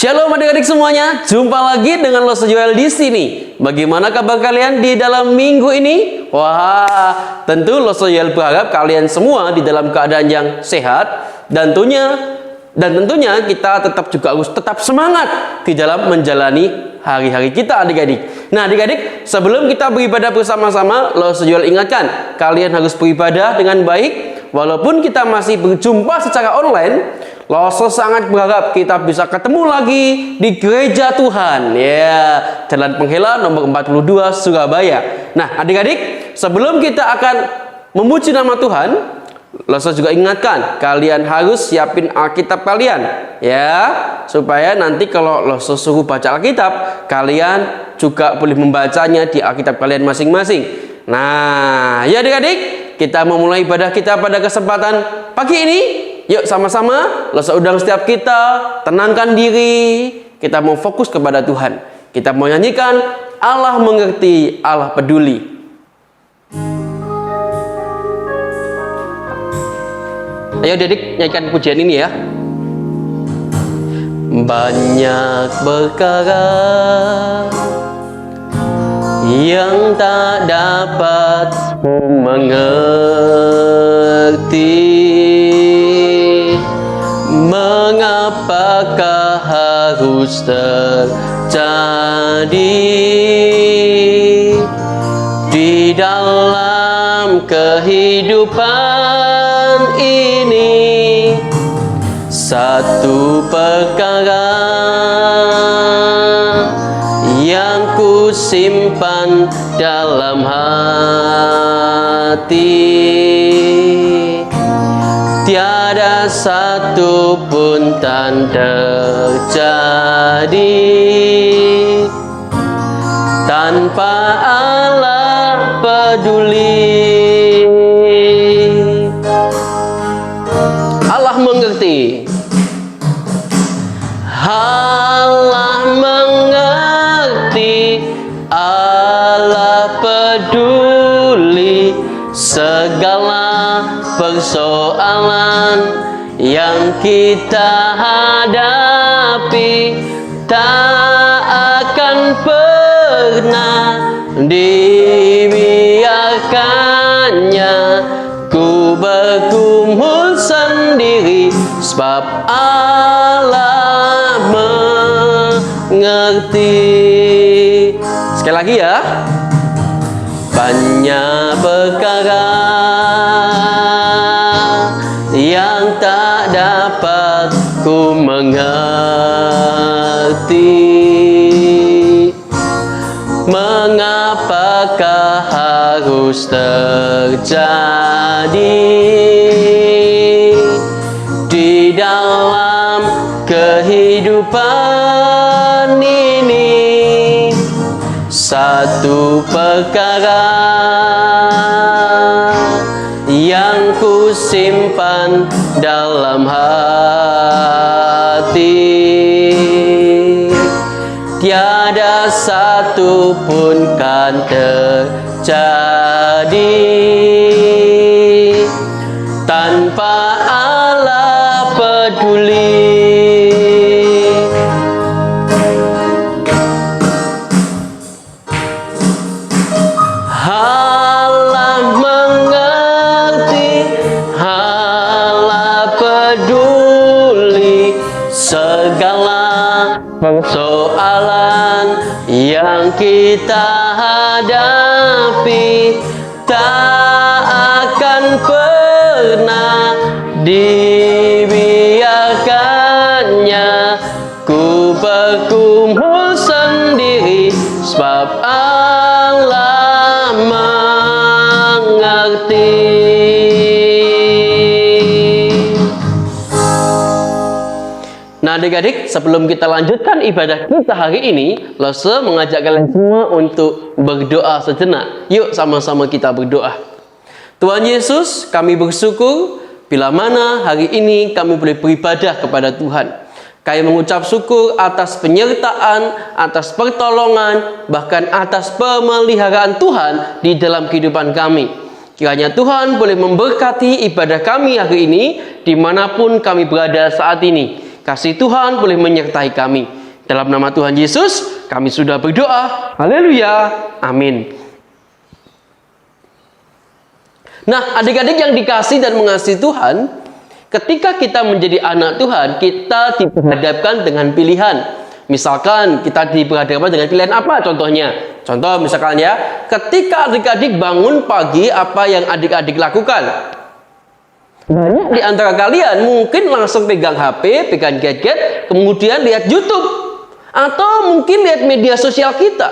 Shalom adik-adik semuanya, jumpa lagi dengan Loso Joel di sini. Bagaimana kabar kalian di dalam minggu ini? Wah, tentu Loso Joel berharap kalian semua di dalam keadaan yang sehat dan tentunya kita harus tetap semangat di dalam menjalani hari-hari kita adik-adik. Nah adik-adik, sebelum kita beribadah bersama-sama, Loso Joel ingatkan kalian harus beribadah dengan baik. Walaupun kita masih berjumpa secara online, Loso sangat berharap kita bisa ketemu lagi di gereja Tuhan, ya, Jalan Penghela nomor 42 Surabaya. Nah adik-adik, sebelum kita akan memuji nama Tuhan, Loso juga ingatkan kalian harus siapin Alkitab kalian, ya, supaya nanti kalau Loso suruh baca Alkitab, kalian juga boleh membacanya di Alkitab kalian masing-masing. Nah, ya adik-adik, kita memulai ibadah kita pada kesempatan pagi ini. Yuk sama-sama Loso undang setiap kita, tenangkan diri. Kita mau fokus kepada Tuhan. Kita mau nyanyikan Allah mengerti, Allah peduli. Ayo adik, nyanyikan pujian ini ya. Banyak perkara yang tak dapat ku mengerti, mengapakah harus terjadi di dalam kehidupan ini. Satu perkara yang ku simpan dalam hati, tiada satu pun tanda terjadi tanpa Allah peduli. Allah mengerti. Allah mengerti, Allah peduli segala persoalan yang kita hadapi. Tak akan pernah dibiarkannya ku bergumul sendiri, sebab Allah mengerti. Sekali lagi ya. Banyak perkara yang tak dapat ku mengerti, mengapakah harus terjadi di dalam kehidupan ini. Satu perkara yang ku simpan dalam hati, tiada satu pun kan terjadi tanpa Allah peduli. Allah mengerti, Allah peduli segala persoalan yang kita hadapi. Tak akan pernah dibiarkannya ku bergumul sendiri, sebab Allah mengerti. Nah adik-adik, sebelum kita lanjutkan ibadah kita hari ini, Loso mengajak kalian semua untuk berdoa sejenak. Yuk sama-sama kita berdoa. Tuhan Yesus, kami bersyukur bila mana hari ini kami boleh beribadah kepada Tuhan. Kami mengucap syukur atas penyertaan, atas pertolongan, bahkan atas pemeliharaan Tuhan di dalam kehidupan kami. Kiranya Tuhan boleh memberkati ibadah kami hari ini, dimanapun kami berada saat ini. Kasih Tuhan boleh menyertai kami. Dalam nama Tuhan Yesus, kami sudah berdoa. Haleluya. Amin. Nah, adik-adik yang dikasih dan mengasihi Tuhan, ketika kita menjadi anak Tuhan, kita diperhadapkan dengan pilihan. Misalkan kita diperhadapkan dengan pilihan apa contohnya? Contoh misalkan ya, ketika adik-adik bangun pagi, apa yang adik-adik lakukan? Banyak di antara kalian mungkin langsung pegang HP, pegang gadget, kemudian lihat YouTube. Atau mungkin lihat media sosial kita.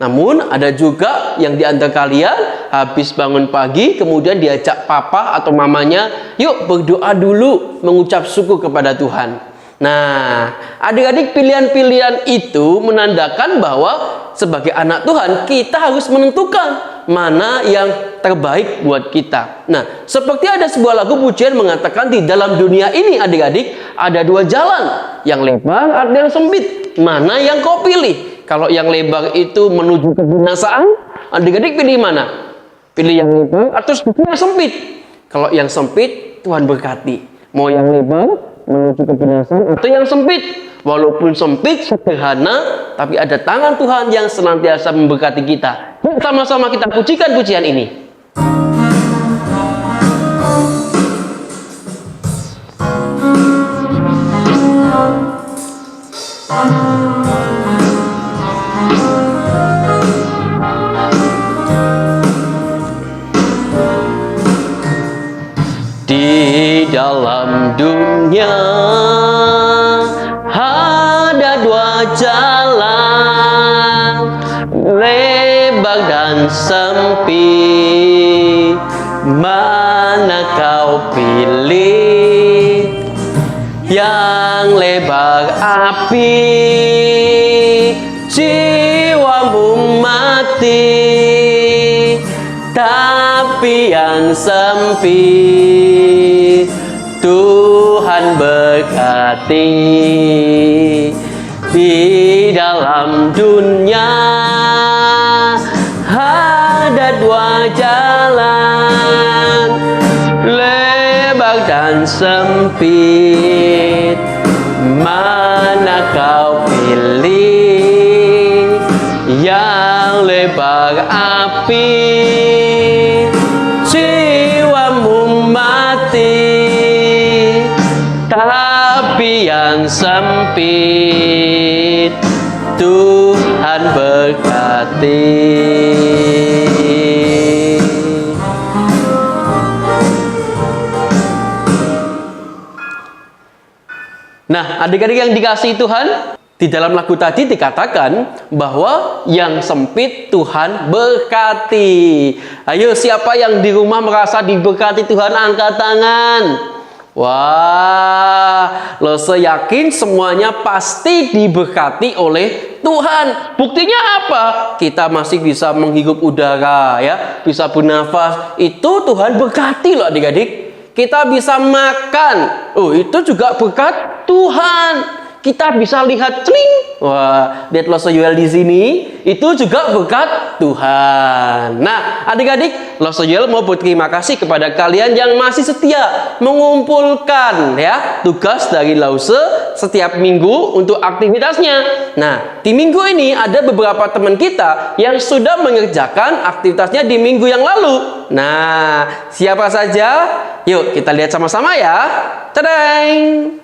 Namun ada juga yang di antara kalian habis bangun pagi, kemudian diajak papa atau mamanya, yuk berdoa dulu, mengucap syukur kepada Tuhan. Nah, adik-adik, pilihan-pilihan itu menandakan bahwa sebagai anak Tuhan kita harus menentukan mana yang terbaik buat kita. Nah, seperti ada sebuah lagu pujian mengatakan di dalam dunia ini adik-adik ada dua jalan, yang lebar ada yang sempit. Mana yang kau pilih? Kalau yang lebar itu menuju kebinasaan, adik-adik pilih mana? Pilih yang lebar atau yang sempit? Kalau yang sempit Tuhan berkati. Mau yang lebar menuju kebinasaan atau yang sempit, walaupun sempit sederhana, tapi ada tangan Tuhan yang senantiasa memberkati kita. Sama-sama kita pujikan pujian ini. Di dalam dunia ada dua jalan, lebar dan sempit. Mana kau pilih? Yang lebar api, jiwamu mati. Tapi yang sempit Tuhan berkati. Di dalam dunia ada dua jalan, lebar dan sempit. Mana kau pilih? Yang lebar api, jiwamu mati. Tapi yang sempit Tuhan berkati. Nah, adik-adik yang dikasihi Tuhan, di dalam lagu tadi dikatakan bahwa yang sempit Tuhan berkati. Ayo, siapa yang di rumah merasa diberkati Tuhan, angkat tangan. Wah, Lose yakin semuanya pasti diberkati oleh Tuhan. Buktinya apa? Kita masih bisa menghirup udara, ya, bisa bernafas. Itu Tuhan berkati loh adik-adik. Kita bisa makan. Oh, itu juga berkat Tuhan. Kita bisa lihat celing. Wah, lihat Lose Joel di sini, itu juga berkat Tuhan. Nah, adik-adik, Lose Joel mau berterima kasih kepada kalian yang masih setia mengumpulkan ya tugas dari Lose setiap minggu untuk aktivitasnya. Nah, di minggu ini ada beberapa teman kita yang sudah mengerjakan aktivitasnya di minggu yang lalu. Nah, siapa saja? Yuk kita lihat sama-sama ya. Tadang!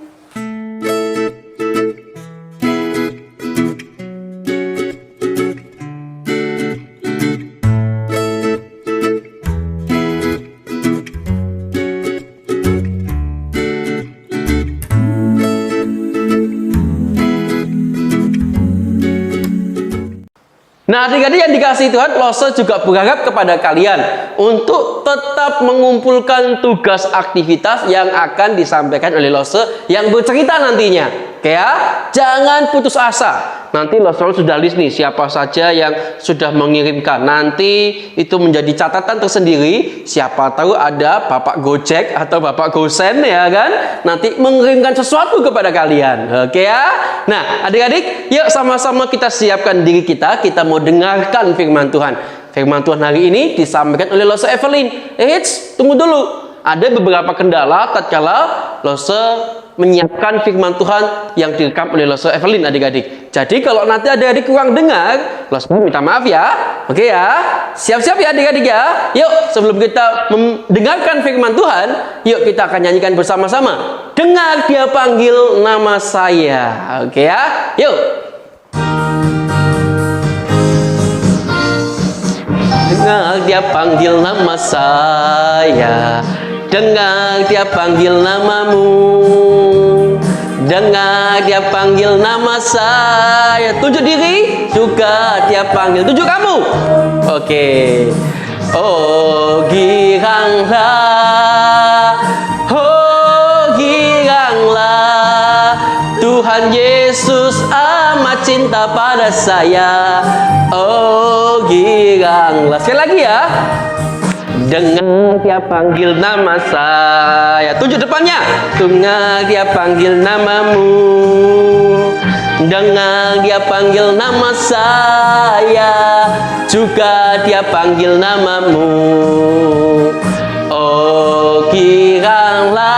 Nah, adik-adik yang dikasihi Tuhan, Lose juga berharap kepada kalian untuk tetap mengumpulkan tugas aktivitas yang akan disampaikan oleh Lose yang bercerita nantinya. Oke ya, jangan putus asa. Nanti Lose sudah list nih siapa saja yang sudah mengirimkan. Nanti itu menjadi catatan tersendiri. Siapa tahu ada Bapak Gojek atau Bapak Gosen ya kan, nanti mengirimkan sesuatu kepada kalian. Oke ya. Nah, adik-adik, yuk sama-sama kita siapkan diri kita. Kita mau dengarkan firman Tuhan. Firman Tuhan hari ini disampaikan oleh Lose Evelyn. Tunggu dulu. Ada beberapa kendala tatkala Lose menyiapkan firman Tuhan yang direkam oleh Loso Evelyn, adik-adik. Jadi kalau nanti ada adik kurang dengar, Loso minta maaf ya. Oke ya, siap-siap ya adik-adik ya. Yuk, sebelum kita mendengarkan firman Tuhan, yuk kita akan nyanyikan bersama-sama. Dengar dia panggil nama saya. Oke ya, yuk. Dengar dia panggil nama saya, dengar dia panggil namamu, dengar dia panggil nama saya. Tunjuk diri, juga dia panggil. Tunjuk kamu. Oke. Oh giranglah, oh giranglah, Tuhan Yesus amat cinta pada saya. Oh giranglah. Sekali lagi ya. Dengar dia panggil nama saya. Tunjuk depannya. Dengar dia panggil namamu, dengar dia panggil nama saya, juga dia panggil namamu. Oh giranglah,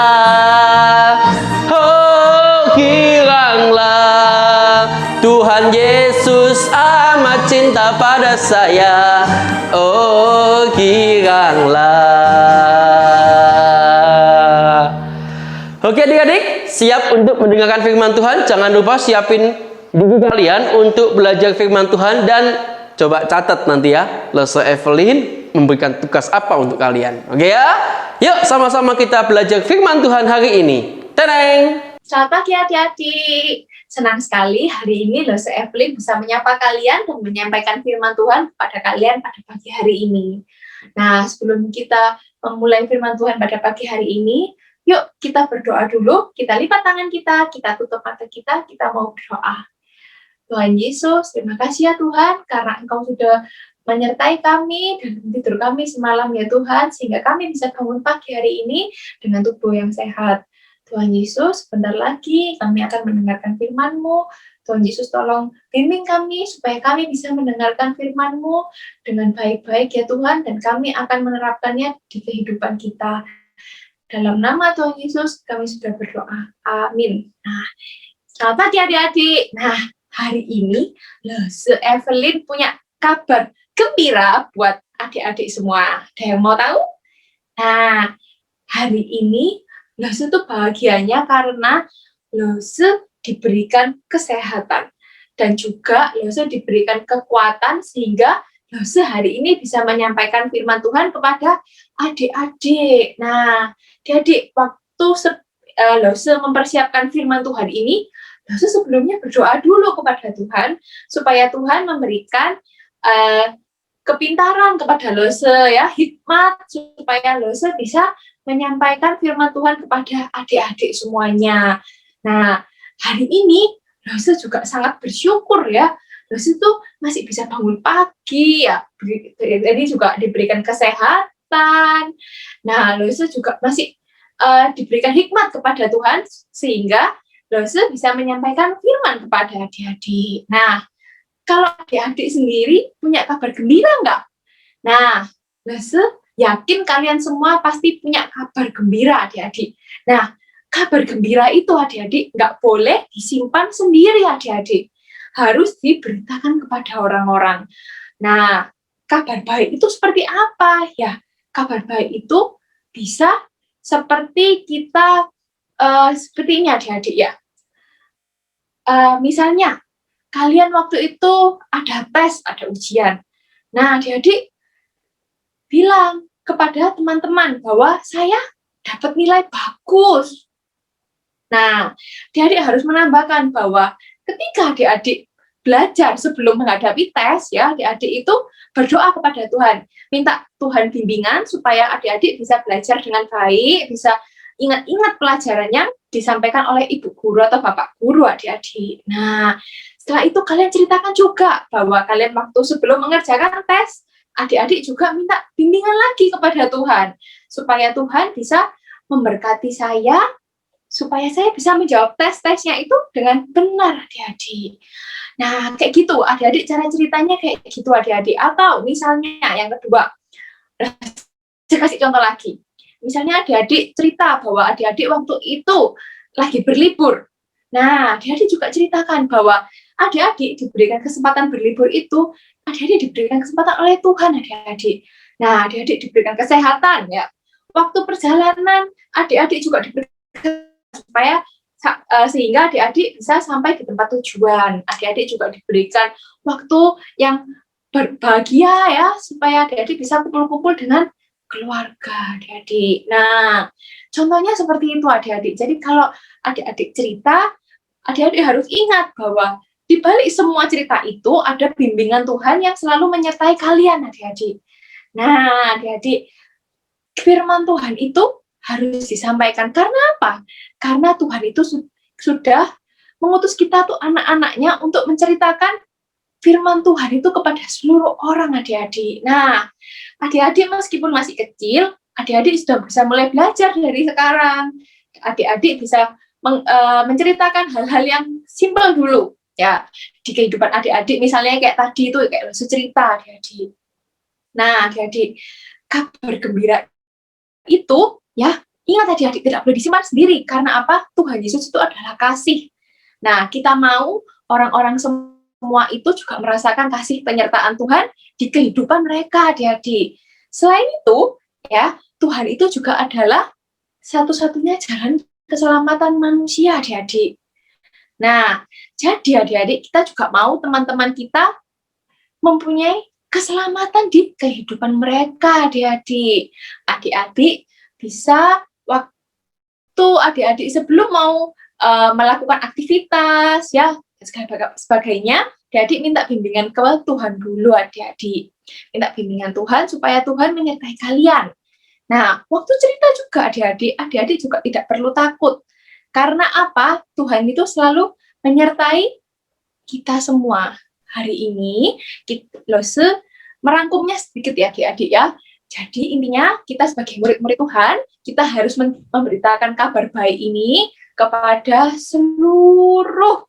oh giranglah, Tuhan Yesus amat cinta pada saya. Oh giranglah. Oke adik-adik, siap untuk mendengarkan firman Tuhan? Jangan lupa siapin buku kalian untuk belajar firman Tuhan dan coba catat nanti ya, Loso Evelyn memberikan tugas apa untuk kalian. Oke ya? Yuk sama-sama kita belajar firman Tuhan hari ini. Teneng! Selamat pagi adik-adik. Senang sekali hari ini Loso Evelyn bisa menyapa kalian dan menyampaikan firman Tuhan kepada kalian pada pagi hari ini. Nah, sebelum kita memulai firman Tuhan pada pagi hari ini, yuk kita berdoa dulu, kita lipat tangan kita tutup mata kita mau berdoa. Tuhan Yesus, terima kasih ya Tuhan, karena Engkau sudah menyertai kami dan tidur kami semalam ya Tuhan, sehingga kami bisa bangun pagi hari ini dengan tubuh yang sehat. Tuhan Yesus, bentar lagi kami akan mendengarkan firman-Mu. Tuhan Yesus tolong bimbing kami supaya kami bisa mendengarkan firman-Mu dengan baik-baik ya Tuhan, dan kami akan menerapkannya di kehidupan kita. Dalam nama Tuhan Yesus kami sudah berdoa. Amin. Nah, selamat pagi adik-adik. Nah, hari ini Loso Evelyn punya kabar gembira buat adik-adik semua. Ada yang mau tahu? Nah, hari ini Loso tuh bahagianya karena Loso diberikan kesehatan dan juga Loso diberikan kekuatan sehingga Loso hari ini bisa menyampaikan firman Tuhan kepada adik-adik. Nah, adik-adik, waktu Loso mempersiapkan firman Tuhan ini, Loso sebelumnya berdoa dulu kepada Tuhan supaya Tuhan memberikan kepintaran kepada Loso ya, hikmat supaya Loso bisa menyampaikan firman Tuhan kepada adik-adik semuanya. Nah, hari ini Loso juga sangat bersyukur ya. Loso tuh masih bisa bangun pagi ya. Jadi juga diberikan kesehatan. Nah, Loso juga masih diberikan hikmat kepada Tuhan sehingga Loso bisa menyampaikan firman kepada adik-adik. Nah, kalau adik-adik sendiri punya kabar gembira nggak? Nah, Loso yakin kalian semua pasti punya kabar gembira adik-adik. Nah, kabar gembira itu adik-adik nggak boleh disimpan sendiri adik-adik. Harus diberitakan kepada orang-orang. Nah, kabar baik itu seperti apa? Ya, kabar baik itu bisa seperti kita, seperti ini adik-adik ya. Misalnya, kalian waktu itu ada tes, ada ujian. Nah, adik-adik bilang kepada teman-teman bahwa saya dapat nilai bagus. Nah, adik-adik harus menambahkan bahwa ketika adik-adik belajar sebelum menghadapi tes, ya, adik-adik itu berdoa kepada Tuhan, minta Tuhan bimbingan supaya adik-adik bisa belajar dengan baik, bisa ingat-ingat pelajaran yang disampaikan oleh ibu guru atau bapak guru adik-adik. Nah, setelah itu kalian ceritakan juga bahwa kalian waktu sebelum mengerjakan tes, adik-adik juga minta bimbingan lagi kepada Tuhan, supaya Tuhan bisa memberkati saya, supaya saya bisa menjawab tes-tesnya itu dengan benar adik-adik. Nah, kayak gitu, adik-adik cara ceritanya kayak gitu adik-adik. Atau misalnya yang kedua, saya kasih contoh lagi. Misalnya adik-adik cerita bahwa adik-adik waktu itu lagi berlibur. Nah, adik-adik juga ceritakan bahwa adik-adik diberikan kesempatan berlibur itu, adik-adik diberikan kesempatan oleh Tuhan, adik-adik. Nah, adik-adik diberikan kesehatan, ya. Waktu perjalanan, adik-adik juga diberikan supaya sehingga adik-adik bisa sampai di tempat tujuan. Adik-adik juga diberikan waktu yang berbahagia, ya, supaya adik-adik bisa kumpul-kumpul dengan keluarga adik-adik. Nah, contohnya seperti itu adik-adik. Jadi kalau adik-adik cerita, adik-adik harus ingat bahwa di balik semua cerita itu ada bimbingan Tuhan yang selalu menyertai kalian adik-adik. Nah, adik-adik, firman Tuhan itu harus disampaikan. Karena apa? Karena Tuhan itu sudah mengutus kita tuh anak-anaknya untuk menceritakan firman Tuhan itu kepada seluruh orang adik-adik. Nah, adik-adik meskipun masih kecil, adik-adik sudah bisa mulai belajar dari sekarang. Adik-adik bisa menceritakan hal-hal yang simpel dulu, ya, di kehidupan adik-adik. Misalnya kayak tadi itu, kayak cerita adik-adik. Nah, adik-adik, kabar gembira itu, ya, ingat adik-adik tidak boleh disimpan sendiri. Karena apa? Tuhan Yesus itu adalah kasih. Nah, kita mau orang-orang semua itu juga merasakan kasih penyertaan Tuhan di kehidupan mereka, adik-adik. Selain itu, ya, Tuhan itu juga adalah satu-satunya jalan keselamatan manusia, adik-adik. Nah, jadi adik-adik, kita juga mau teman-teman kita mempunyai keselamatan di kehidupan mereka, adik-adik. Adik-adik bisa waktu adik-adik sebelum mau melakukan aktivitas, ya, sebagainya, adik-adik minta bimbingan ke Tuhan dulu, adik-adik. Minta bimbingan Tuhan supaya Tuhan menyertai kalian. Nah, waktu cerita juga adik-adik juga tidak perlu takut. Karena apa? Tuhan itu selalu menyertai kita semua. Hari ini, merangkumnya sedikit ya, adik-adik, ya. Jadi intinya, kita sebagai murid-murid Tuhan, kita harus memberitakan kabar baik ini kepada seluruh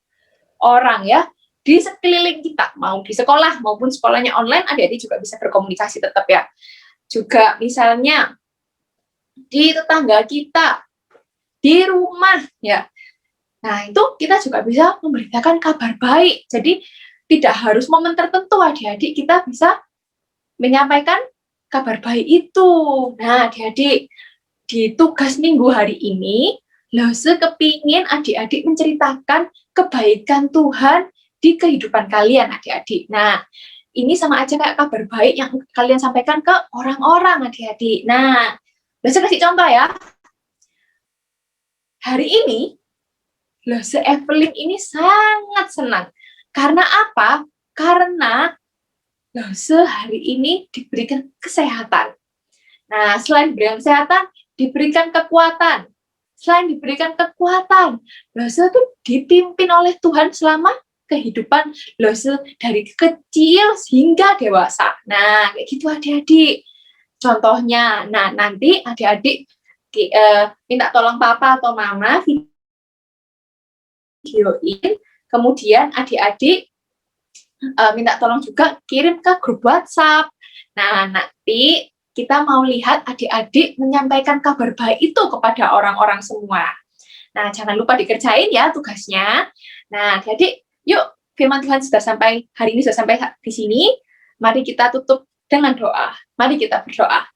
orang, ya, di sekeliling kita, mau di sekolah maupun sekolahnya online, adik-adik juga bisa berkomunikasi tetap, ya. Juga misalnya di tetangga kita, di rumah, ya. Nah, itu kita juga bisa memberitakan kabar baik. Jadi tidak harus momen tertentu, adik-adik, kita bisa menyampaikan kabar baik itu. Nah, adik-adik, di tugas minggu hari ini, Lose kepingin adik-adik menceritakan kebaikan Tuhan di kehidupan kalian, adik-adik. Nah, ini sama aja kayak kabar baik yang kalian sampaikan ke orang-orang, adik-adik. Nah, Lose kasih contoh, ya. Hari ini, Lose Evelyn ini sangat senang. Karena apa? Karena Lose hari ini diberikan kesehatan. Nah, selain diberikan kesehatan, diberikan kekuatan. Selain diberikan kekuatan, Lose itu dipimpin oleh Tuhan selama kehidupan Lose dari kecil hingga dewasa. Nah, kayak gitu adik-adik. Contohnya, nah nanti adik-adik minta tolong papa atau mama videoin, kemudian adik-adik minta tolong juga kirim ke grup WhatsApp. Nah, nanti kita mau lihat adik-adik menyampaikan kabar baik itu kepada orang-orang semua. Nah, jangan lupa dikerjain ya tugasnya. Nah, adik-adik, yuk, firman Tuhan sudah sampai, hari ini sudah sampai di sini. Mari kita tutup dengan doa. Mari kita berdoa.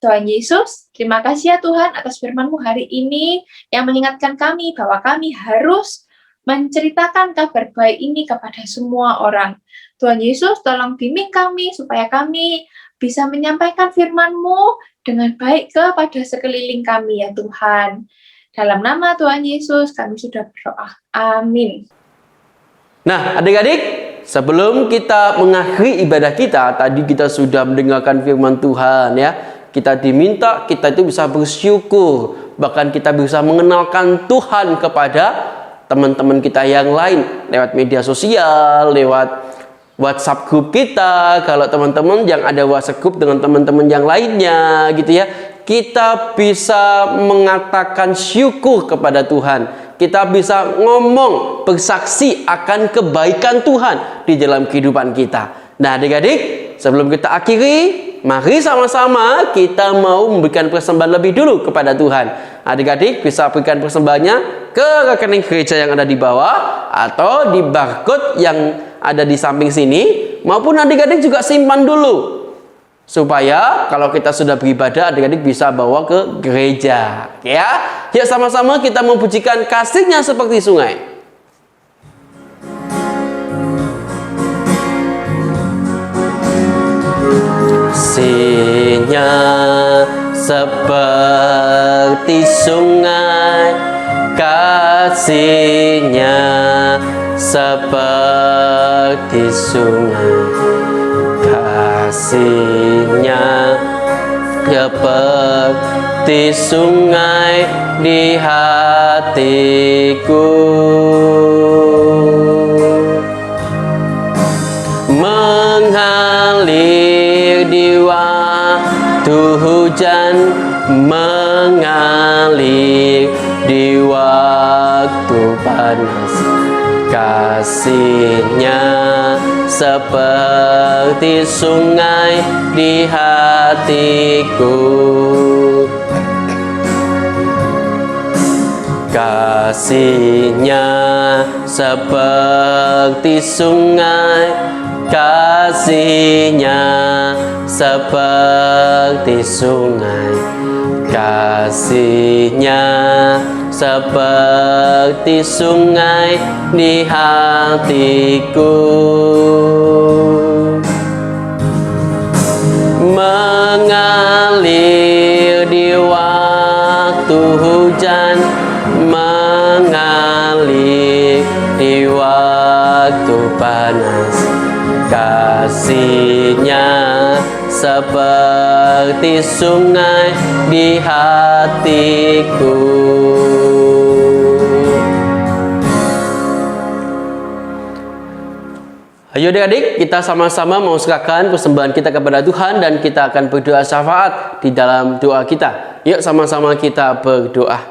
Tuhan Yesus, terima kasih ya Tuhan atas firman-Mu hari ini yang mengingatkan kami bahwa kami harus menceritakan kabar baik ini kepada semua orang. Tuhan Yesus, tolong bimbing kami supaya kami bisa menyampaikan firman-Mu dengan baik kepada sekeliling kami ya Tuhan. Dalam nama Tuhan Yesus kami sudah berdoa. Amin. Nah, adik-adik, sebelum kita mengakhiri ibadah kita, tadi kita sudah mendengarkan firman Tuhan, ya. Kita diminta kita itu bisa bersyukur, bahkan kita bisa mengenalkan Tuhan kepada teman-teman kita yang lain lewat media sosial, lewat WhatsApp grup kita. Kalau teman-teman yang ada WhatsApp grup dengan teman-teman yang lainnya gitu ya, kita bisa mengatakan syukur kepada Tuhan. Kita bisa ngomong, bersaksi akan kebaikan Tuhan di dalam kehidupan kita. Nah, adik-adik, sebelum kita akhiri, mari sama-sama kita mau memberikan persembahan lebih dulu kepada Tuhan. Adik-adik bisa berikan persembahannya ke rekening gereja yang ada di bawah atau di barcode yang ada di samping sini, maupun adik-adik juga simpan dulu supaya kalau kita sudah beribadah, adik-adik bisa bawa ke gereja. Ya, yuk sama-sama kita memujikan kasih-Nya seperti sungai. Kasih-Nya seperti sungai, kasih-Nya seperti sungai, kasih-Nya seperti sungai di hatiku, mengalir di waktu hujan, mengalir di waktu panas. Kasih-Nya seperti sungai di hatiku, kasih-Nya seperti sungai, kasih-Nya seperti sungai, kasih-Nya seperti sungai di hatiku, mengalir di waktu hujan, mengalir di waktu panas. Kasih-Nya seperti sungai di hatiku. Ayo adik-adik, kita sama-sama mau serahkan persembahan kita kepada Tuhan dan kita akan berdoa syafaat di dalam doa kita. Yuk sama-sama kita berdoa.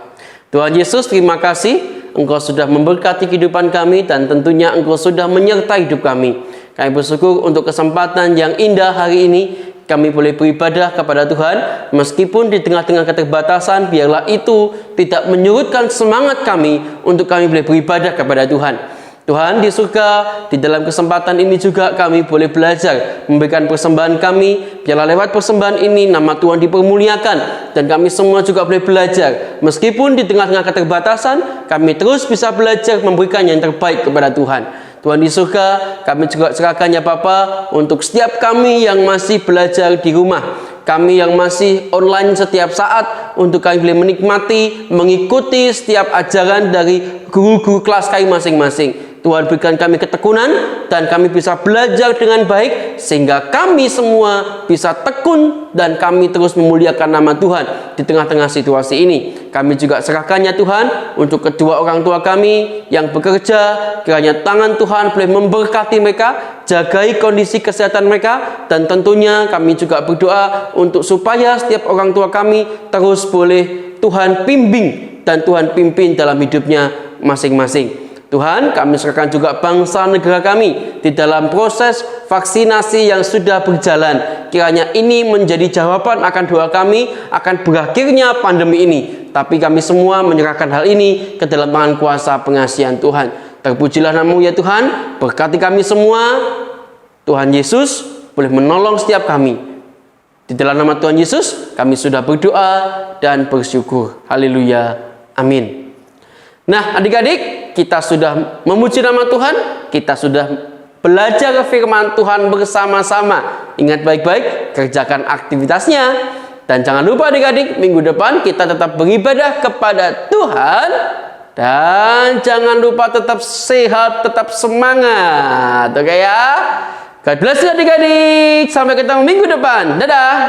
Tuhan Yesus, terima kasih Engkau sudah memberkati kehidupan kami dan tentunya Engkau sudah menyertai hidup kami. Kami bersyukur untuk kesempatan yang indah hari ini. Kami boleh beribadah kepada Tuhan meskipun di tengah-tengah keterbatasan, biarlah itu tidak menyurutkan semangat kami untuk kami boleh beribadah kepada Tuhan. Tuhan di surga, di dalam kesempatan ini juga kami boleh belajar memberikan persembahan kami. Biarlah lewat persembahan ini nama Tuhan dipermuliakan dan kami semua juga boleh belajar. Meskipun di tengah-tengah keterbatasan, kami terus bisa belajar memberikan yang terbaik kepada Tuhan. Tuhan di surga, kami juga serahkan ya Bapa untuk setiap kami yang masih belajar di rumah, kami yang masih online setiap saat, untuk kami boleh menikmati, mengikuti setiap ajaran dari guru-guru kelas kami masing-masing. Tuhan berikan kami ketekunan dan kami bisa belajar dengan baik sehingga kami semua bisa tekun dan kami terus memuliakan nama Tuhan di tengah-tengah situasi ini. Kami juga serahkannya Tuhan untuk kedua orang tua kami yang bekerja, kiranya tangan Tuhan boleh memberkati mereka, jagai kondisi kesehatan mereka, dan tentunya kami juga berdoa untuk supaya setiap orang tua kami terus boleh Tuhan bimbing dan Tuhan pimpin dalam hidupnya masing-masing. Tuhan, kami serahkan juga bangsa negara kami di dalam proses vaksinasi yang sudah berjalan. Kiranya ini menjadi jawaban akan doa kami akan berakhirnya pandemi ini. Tapi kami semua menyerahkan hal ini ke dalam tangan kuasa pengasihan Tuhan. Terpujilah nama-Mu ya Tuhan, berkati kami semua. Tuhan Yesus boleh menolong setiap kami. Di dalam nama Tuhan Yesus, kami sudah berdoa dan bersyukur. Haleluya. Amin. Nah, adik-adik, kita sudah memuji nama Tuhan, kita sudah belajar firman Tuhan bersama-sama. Ingat baik-baik, kerjakan aktivitasnya. Dan jangan lupa adik-adik, minggu depan kita tetap beribadah kepada Tuhan. Dan jangan lupa tetap sehat, tetap semangat. Oke ya? God bless you adik-adik. Sampai ketemu minggu depan. Dadah.